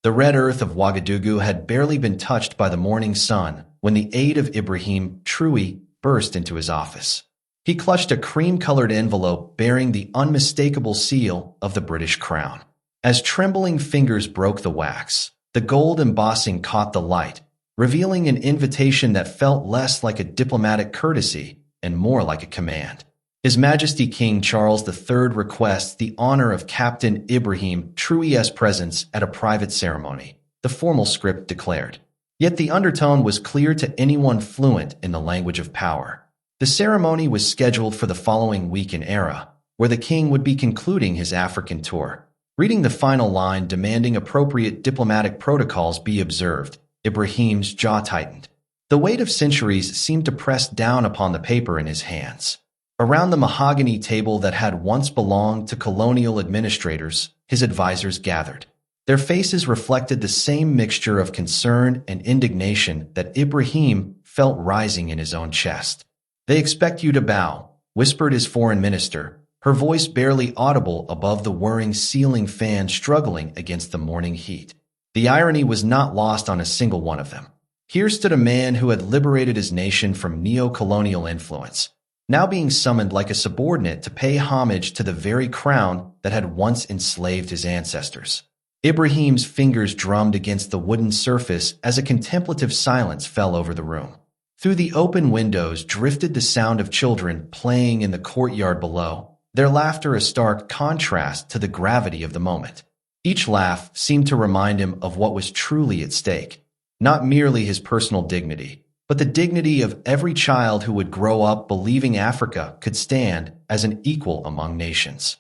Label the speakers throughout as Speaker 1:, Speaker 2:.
Speaker 1: The red earth of Wagadugu had barely been touched by the morning sun when the aide of Ibrahim Troué burst into his office. He clutched a cream-colored envelope bearing the unmistakable seal of the British crown. As trembling fingers broke the wax, the gold embossing caught the light, revealing an invitation that felt less like a diplomatic courtesy and more like a command. His Majesty King Charles III requests the honor of Captain Ibrahim Troué's presence at a private ceremony, the formal script declared. Yet the undertone was clear to anyone fluent in the language of power. The ceremony was scheduled for the following week in Era, where the king would be concluding his African tour. Reading the final line demanding appropriate diplomatic protocols be observed, Ibrahim's jaw tightened. The weight of centuries seemed to press down upon the paper in his hands. Around the mahogany table that had once belonged to colonial administrators, his advisors gathered. Their faces reflected the same mixture of concern and indignation that Ibrahim felt rising in his own chest. "They expect you to bow," whispered his foreign minister, her voice barely audible above the whirring ceiling fan struggling against the morning heat. The irony was not lost on a single one of them. Here stood a man who had liberated his nation from neo-colonial influence, now being summoned like a subordinate to pay homage to the very crown that had once enslaved his ancestors. Ibrahim's fingers drummed against the wooden surface as a contemplative silence fell over the room. Through the open windows drifted the sound of children playing in the courtyard below, their laughter a stark contrast to the gravity of the moment. Each laugh seemed to remind him of what was truly at stake, not merely his personal dignity, but the dignity of every child who would grow up believing Africa could stand as an equal among nations.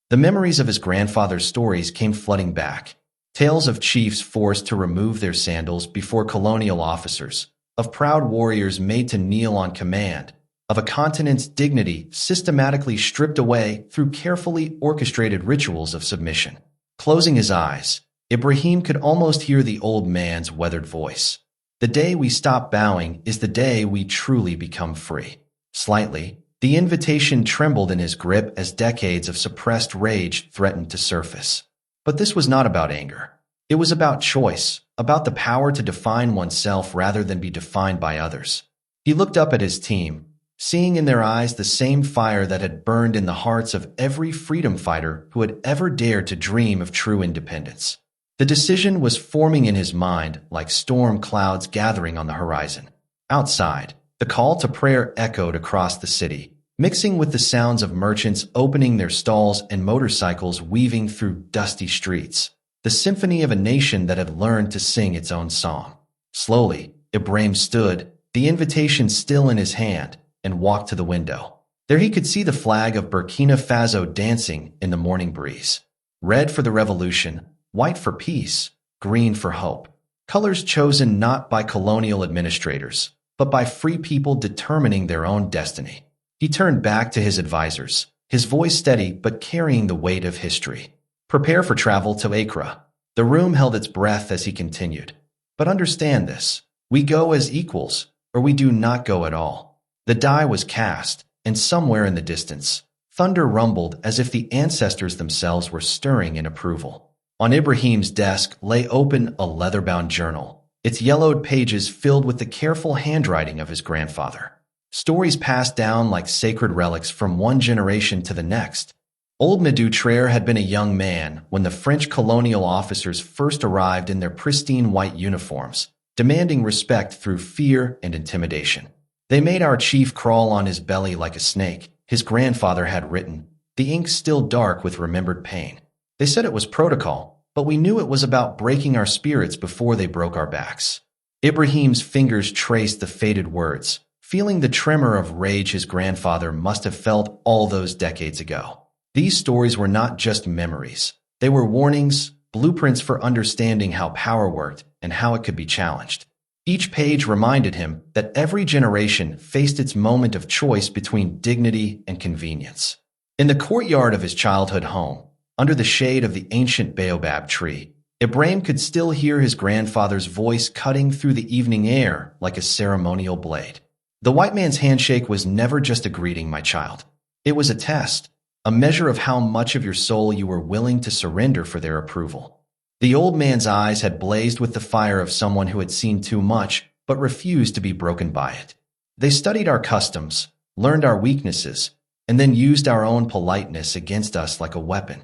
Speaker 1: The memories of his grandfather's stories came flooding back. Tales of chiefs forced to remove their sandals before colonial officers, of proud warriors made to kneel on command, of a continent's dignity systematically stripped away through carefully orchestrated rituals of submission. Closing his eyes, Ibrahim could almost hear the old man's weathered voice. "The day we stop bowing is the day we truly become free." Slightly, the invitation trembled in his grip as decades of suppressed rage threatened to surface. But this was not about anger. It was about choice, about the power to define oneself rather than be defined by others. He looked up at his team, seeing in their eyes the same fire that had burned in the hearts of every freedom fighter who had ever dared to dream of true independence. The decision was forming in his mind like storm clouds gathering on the horizon. Outside, the call to prayer echoed across the city, mixing with the sounds of merchants opening their stalls and motorcycles weaving through dusty streets, the symphony of a nation that had learned to sing its own song. Slowly, Ibrahim stood, the invitation still in his hand, and walked to the window. There he could see the flag of Burkina Faso dancing in the morning breeze. Red for the revolution, white for peace, green for hope. Colors chosen not by colonial administrators, but by free people determining their own destiny. He turned back to his advisors, his voice steady but carrying the weight of history. "Prepare for travel to Accra." The room held its breath as he continued. "But understand this. We go as equals, or we do not go at all." The die was cast, and somewhere in the distance, thunder rumbled as if the ancestors themselves were stirring in approval. On Ibrahim's desk lay open a leather-bound journal, its yellowed pages filled with the careful handwriting of his grandfather. Stories passed down like sacred relics from one generation to the next. Old Majesty Traoré had been a young man when the French colonial officers first arrived in their pristine white uniforms, demanding respect through fear and intimidation. "They made our chief crawl on his belly like a snake," his grandfather had written, the ink still dark with remembered pain. "They said it was protocol, but we knew it was about breaking our spirits before they broke our backs." Ibrahim's fingers traced the faded words, feeling the tremor of rage his grandfather must have felt all those decades ago. These stories were not just memories. They were warnings, blueprints for understanding how power worked and how it could be challenged. Each page reminded him that every generation faced its moment of choice between dignity and convenience. In the courtyard of his childhood home, under the shade of the ancient baobab tree, Ibrahim could still hear his grandfather's voice cutting through the evening air like a ceremonial blade. "The white man's handshake was never just a greeting, my child. It was a test, a measure of how much of your soul you were willing to surrender for their approval." The old man's eyes had blazed with the fire of someone who had seen too much, but refused to be broken by it. They studied our customs, learned our weaknesses, and then used our own politeness against us like a weapon.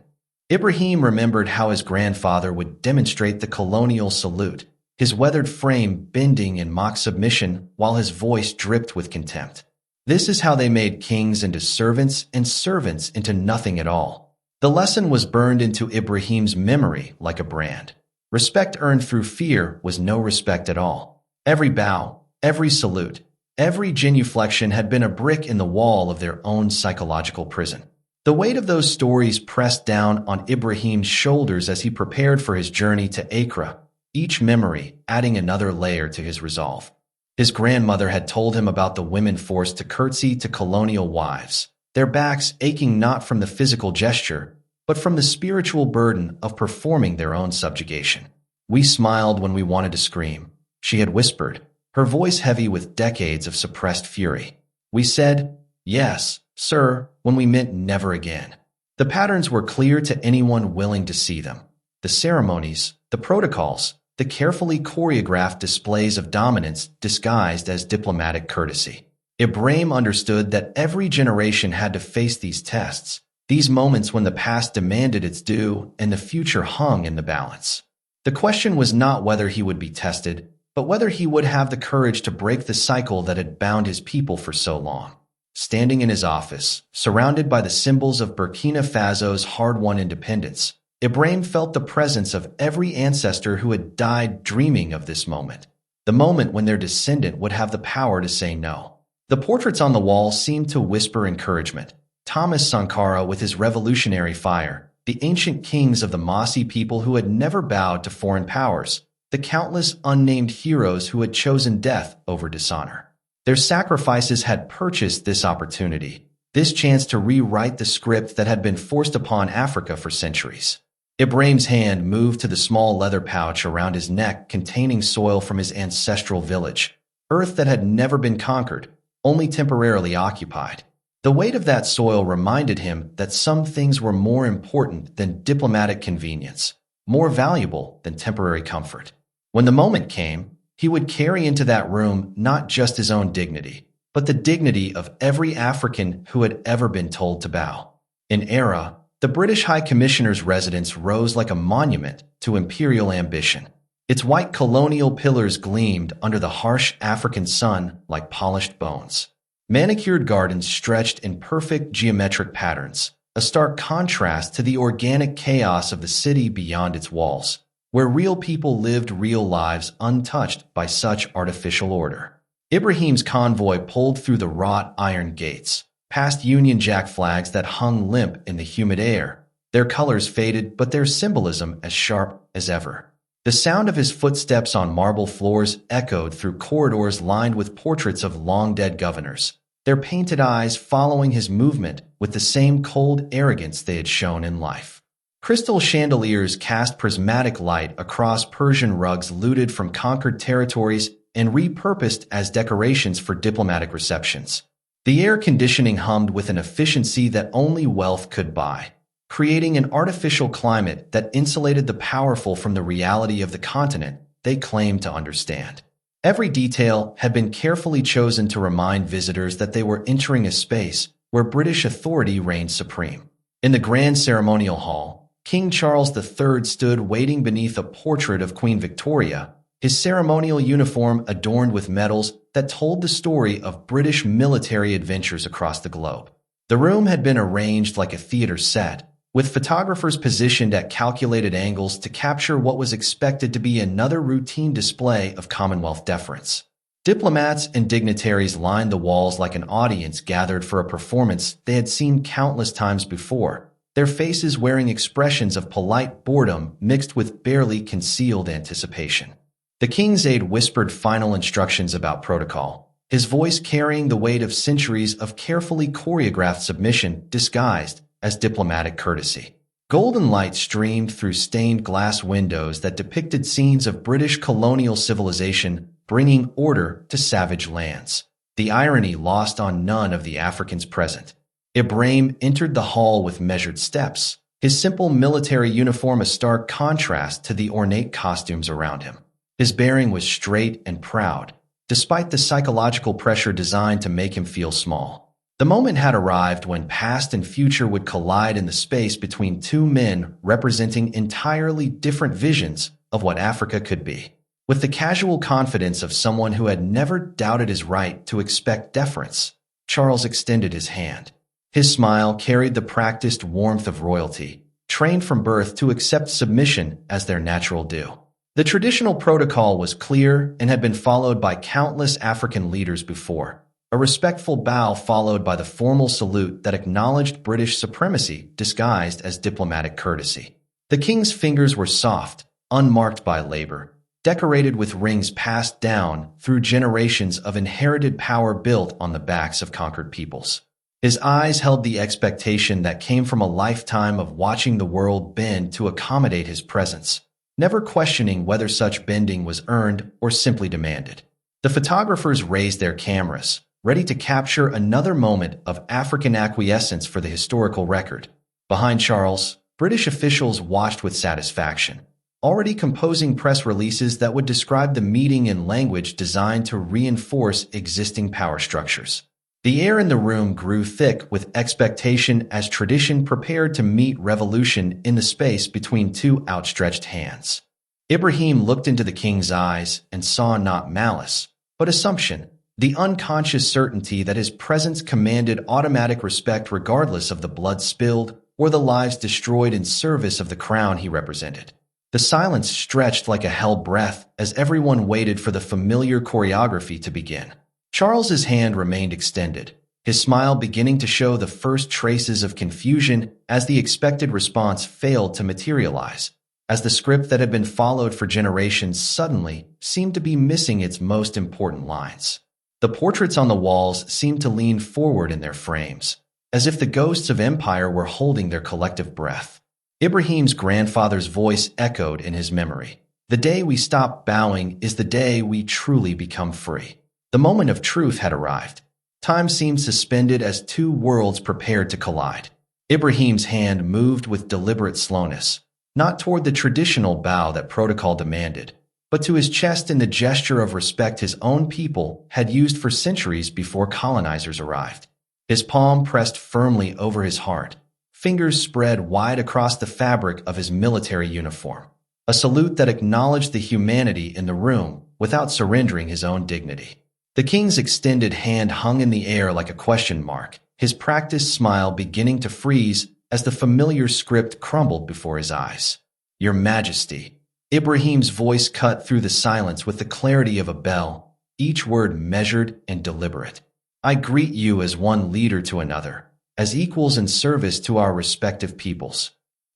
Speaker 1: Ibrahim remembered how his grandfather would demonstrate the colonial salute, his weathered frame bending in mock submission while his voice dripped with contempt. This is how they made kings into servants and servants into nothing at all. The lesson was burned into Ibrahim's memory like a brand. Respect earned through fear was no respect at all. Every bow, every salute, every genuflection had been a brick in the wall of their own psychological prison. The weight of those stories pressed down on Ibrahim's shoulders as he prepared for his journey to Accra, each memory adding another layer to his resolve. His grandmother had told him about the women forced to curtsy to colonial wives, their backs aching not from the physical gesture, but from the spiritual burden of performing their own subjugation. "We smiled when we wanted to scream," she had whispered, her voice heavy with decades of suppressed fury. "We said, 'Yes, sir,' when we meant never again." The patterns were clear to anyone willing to see them. The ceremonies, the protocols, the carefully choreographed displays of dominance disguised as diplomatic courtesy. Ibrahim understood that every generation had to face these tests, these moments when the past demanded its due and the future hung in the balance. The question was not whether he would be tested, but whether he would have the courage to break the cycle that had bound his people for so long. Standing in his office, surrounded by the symbols of Burkina Faso's hard-won independence, Ibrahim felt the presence of every ancestor who had died dreaming of this moment, the moment when their descendant would have the power to say no. The portraits on the wall seemed to whisper encouragement. Thomas Sankara with his revolutionary fire, the ancient kings of the Mossi people who had never bowed to foreign powers, the countless unnamed heroes who had chosen death over dishonor. Their sacrifices had purchased this opportunity, this chance to rewrite the script that had been forced upon Africa for centuries. Ibrahim's hand moved to the small leather pouch around his neck containing soil from his ancestral village, earth that had never been conquered, only temporarily occupied. The weight of that soil reminded him that some things were more important than diplomatic convenience, more valuable than temporary comfort. When the moment came, he would carry into that room not just his own dignity, but the dignity of every African who had ever been told to bow. In Era, the British High Commissioner's residence rose like a monument to imperial ambition. Its white colonial pillars gleamed under the harsh African sun like polished bones. Manicured gardens stretched in perfect geometric patterns, a stark contrast to the organic chaos of the city beyond its walls, where real people lived real lives untouched by such artificial order. Ibrahim's convoy pulled through the wrought iron gates, past Union Jack flags that hung limp in the humid air, their colors faded but their symbolism as sharp as ever. The sound of his footsteps on marble floors echoed through corridors lined with portraits of long-dead governors, their painted eyes following his movement with the same cold arrogance they had shown in life. Crystal chandeliers cast prismatic light across Persian rugs looted from conquered territories and repurposed as decorations for diplomatic receptions. The air conditioning hummed with an efficiency that only wealth could buy, creating an artificial climate that insulated the powerful from the reality of the continent they claimed to understand. Every detail had been carefully chosen to remind visitors that they were entering a space where British authority reigned supreme. In the grand ceremonial hall, King Charles III stood waiting beneath a portrait of Queen Victoria, his ceremonial uniform adorned with medals that told the story of British military adventures across the globe. The room had been arranged like a theater set, with photographers positioned at calculated angles to capture what was expected to be another routine display of Commonwealth deference. Diplomats and dignitaries lined the walls like an audience gathered for a performance they had seen countless times before, their faces wearing expressions of polite boredom mixed with barely concealed anticipation. The king's aide whispered final instructions about protocol, his voice carrying the weight of centuries of carefully choreographed submission disguised as diplomatic courtesy. Golden light streamed through stained glass windows that depicted scenes of British colonial civilization bringing order to savage lands, the irony lost on none of the Africans present. Ibrahim entered the hall with measured steps, his simple military uniform a stark contrast to the ornate costumes around him. His bearing was straight and proud, despite the psychological pressure designed to make him feel small. The moment had arrived when past and future would collide in the space between two men representing entirely different visions of what Africa could be. With the casual confidence of someone who had never doubted his right to expect deference, Charles extended his hand. His smile carried the practiced warmth of royalty, trained from birth to accept submission as their natural due. The traditional protocol was clear and had been followed by countless African leaders before. A respectful bow followed by the formal salute that acknowledged British supremacy disguised as diplomatic courtesy. The king's fingers were soft, unmarked by labor, decorated with rings passed down through generations of inherited power built on the backs of conquered peoples. His eyes held the expectation that came from a lifetime of watching the world bend to accommodate his presence, never questioning whether such bending was earned or simply demanded. The photographers raised their cameras, ready to capture another moment of African acquiescence for the historical record. Behind Charles, British officials watched with satisfaction, already composing press releases that would describe the meeting in language designed to reinforce existing power structures. The air in the room grew thick with expectation as tradition prepared to meet revolution in the space between two outstretched hands. Ibrahim looked into the king's eyes and saw not malice, but assumption, the unconscious certainty that his presence commanded automatic respect regardless of the blood spilled or the lives destroyed in service of the crown he represented. The silence stretched like a held breath as everyone waited for the familiar choreography to begin. Charles's hand remained extended, his smile beginning to show the first traces of confusion as the expected response failed to materialize, as the script that had been followed for generations suddenly seemed to be missing its most important lines. The portraits on the walls seemed to lean forward in their frames, as if the ghosts of empire were holding their collective breath. Ibrahim's grandfather's voice echoed in his memory. "The day we stop bowing is the day we truly become free." The moment of truth had arrived. Time seemed suspended as two worlds prepared to collide. Ibrahim's hand moved with deliberate slowness, not toward the traditional bow that protocol demanded, but to his chest in the gesture of respect his own people had used for centuries before colonizers arrived. His palm pressed firmly over his heart, fingers spread wide across the fabric of his military uniform, a salute that acknowledged the humanity in the room without surrendering his own dignity. The king's extended hand hung in the air like a question mark, his practiced smile beginning to freeze as the familiar script crumbled before his eyes. "Your Majesty." Ibrahim's voice cut through the silence with the clarity of a bell, each word measured and deliberate. "I greet you as one leader to another, as equals in service to our respective peoples."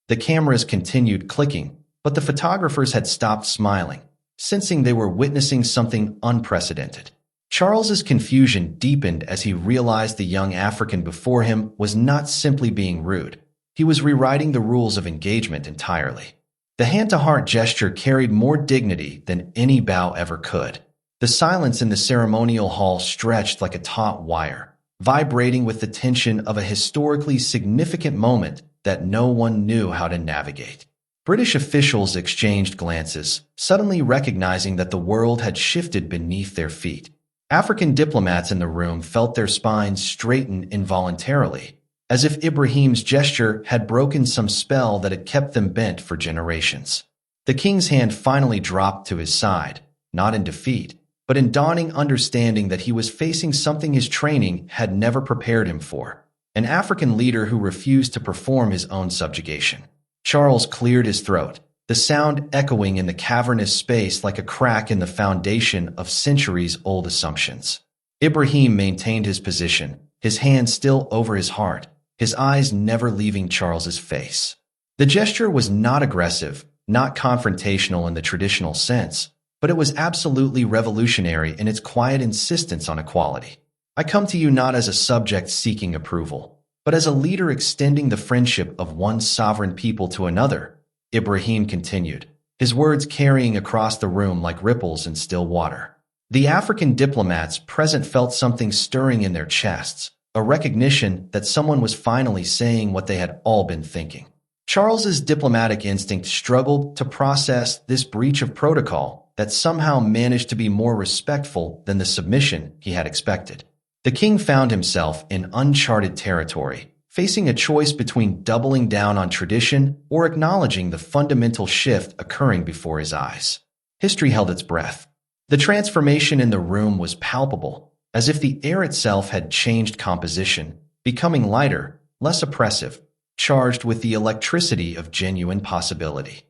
Speaker 1: The cameras continued clicking, but the photographers had stopped smiling, sensing they were witnessing something unprecedented. Charles's confusion deepened as he realized the young African before him was not simply being rude. He was rewriting the rules of engagement entirely. The hand-to-heart gesture carried more dignity than any bow ever could. The silence in the ceremonial hall stretched like a taut wire, vibrating with the tension of a historically significant moment that no one knew how to navigate. British officials exchanged glances, suddenly recognizing that the world had shifted beneath their feet. African diplomats in the room felt their spines straighten involuntarily, as if Ibrahim's gesture had broken some spell that had kept them bent for generations. The king's hand finally dropped to his side, not in defeat, but in dawning understanding that he was facing something his training had never prepared him for, an African leader who refused to perform his own subjugation. Charles cleared his throat, the sound echoing in the cavernous space like a crack in the foundation of centuries-old assumptions. Ibrahim maintained his position, his hand still over his heart, his eyes never leaving Charles's face. The gesture was not aggressive, not confrontational in the traditional sense, but it was absolutely revolutionary in its quiet insistence on equality. "I come to you not as a subject seeking approval, but as a leader extending the friendship of one sovereign people to another," Ibrahim continued, his words carrying across the room like ripples in still water. The African diplomats present felt something stirring in their chests, a recognition that someone was finally saying what they had all been thinking. Charles's diplomatic instinct struggled to process this breach of protocol that somehow managed to be more respectful than the submission he had expected. The king found himself in uncharted territory, facing a choice between doubling down on tradition or acknowledging the fundamental shift occurring before his eyes. History held its breath. The transformation in the room was palpable, as if the air itself had changed composition, becoming lighter, less oppressive, charged with the electricity of genuine possibility.